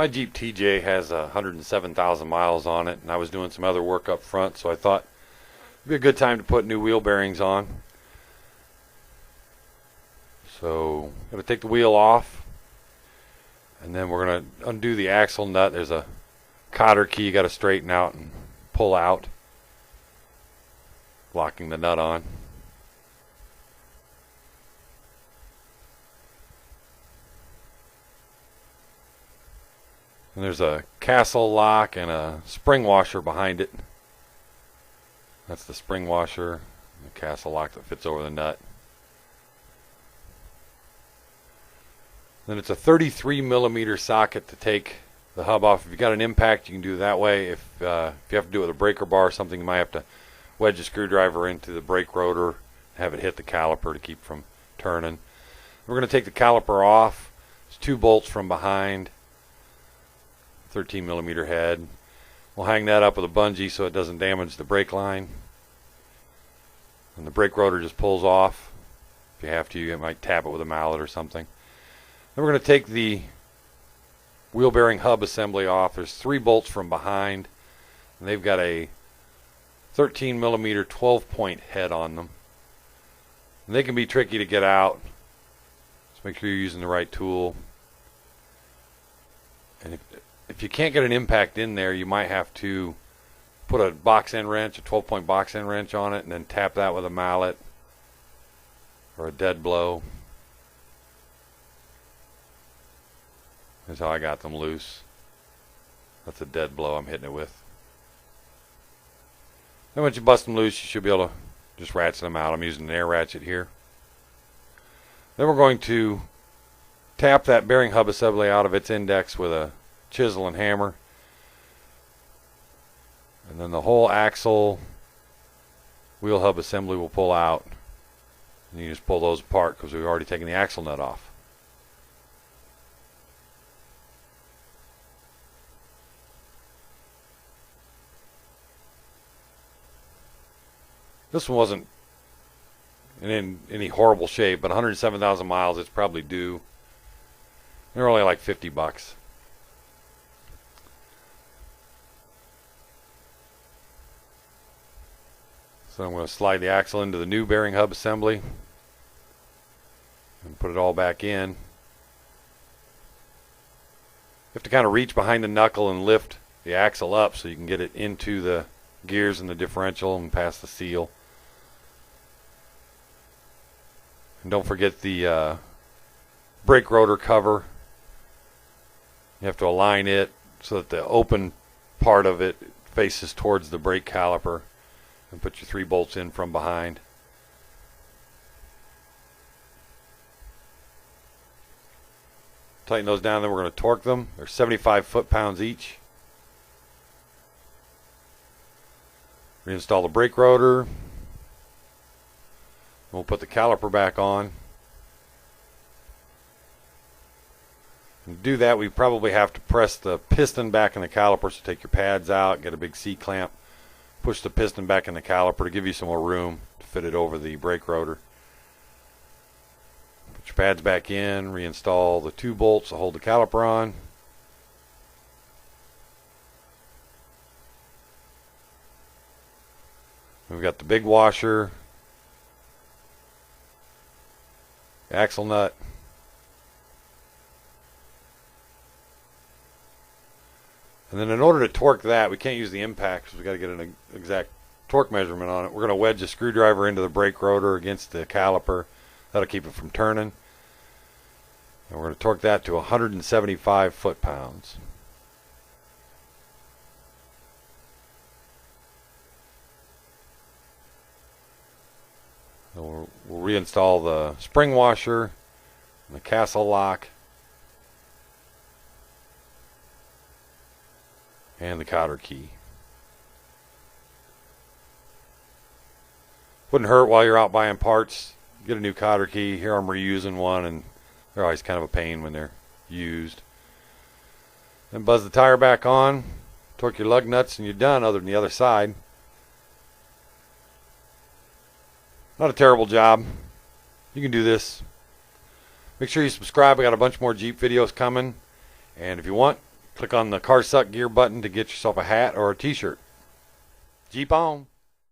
My Jeep TJ has 107,000 miles on it, and I was doing some other work up front, so I thought it'd be a good time to put new wheel bearings on. So I'm going to take the wheel off, and then we're going to undo the axle nut. There's a cotter key you got to straighten out and pull out, locking the nut on. And there's a castle lock and a spring washer behind it. That's the spring washer, the castle lock that fits over the nut. Then it's a 33 millimeter socket to take the hub off. If you got an impact, you can do it that way. If you have to do it with a breaker bar or something, you might have to wedge a screwdriver into the brake rotor and have it hit the caliper to keep from turning. We're going to take the caliper off. There's 2 bolts from behind. 13 millimeter head. We'll hang that up with a bungee so it doesn't damage the brake line. And the brake rotor just pulls off. If you have to, you might tap it with a mallet or something. Then we're going to take the wheel bearing hub assembly off. There's 3 bolts from behind, and they've got a 13 millimeter 12-point head on them. And they can be tricky to get out, so make sure you're using the right tool. And if you can't get an impact in there, you might have to put a box end wrench, a 12-point box end wrench on it, and then tap that with a mallet or a dead blow. That's how I got them loose. That's a dead blow I'm hitting it with. Then once you bust them loose, you should be able to just ratchet them out. I'm using an air ratchet here. Then we're going to tap that bearing hub assembly out of its index with a chisel and hammer. And then the whole axle wheel hub assembly will pull out. And you just pull those apart because we've already taken the axle nut off. This one wasn't in any horrible shape, but 107,000 miles, it's probably due. They're only like $50. So I'm going to slide the axle into the new bearing hub assembly and put it all back in. You have to kind of reach behind the knuckle and lift the axle up so you can get it into the gears and the differential and past the seal. And don't forget the brake rotor cover. You have to align it so that the open part of it faces towards the brake caliper, and put your 3 bolts in from behind. Tighten those down, then we're going to torque them. They're 75 foot-pounds each. Reinstall the brake rotor. We'll put the caliper back on. And to do that, we probably have to press the piston back in the caliper. So take your pads out, get a big C-clamp, push the piston back in the caliper to give you some more room to fit it over the brake rotor. Put your pads back in, reinstall the 2 bolts to hold the caliper on. We've got the big washer, axle nut, and then in order to torque that, we can't use the impact because we got to get an exact torque measurement on it. We're going to wedge a screwdriver into the brake rotor against the caliper. That'll keep it from turning. And we're going to torque that to 175 foot-pounds. We'll reinstall the spring washer and the castle lock and the cotter key. Wouldn't hurt while you're out buying parts. Get a new cotter key. Here I'm reusing one, and they're always kind of a pain when they're used. Then buzz the tire back on, torque your lug nuts, and you're done, other than the other side. Not a terrible job. You can do this. Make sure you subscribe. I got a bunch more Jeep videos coming. And if you want, Click on the car suck gear button to get yourself a hat or a t-shirt. Jeep on.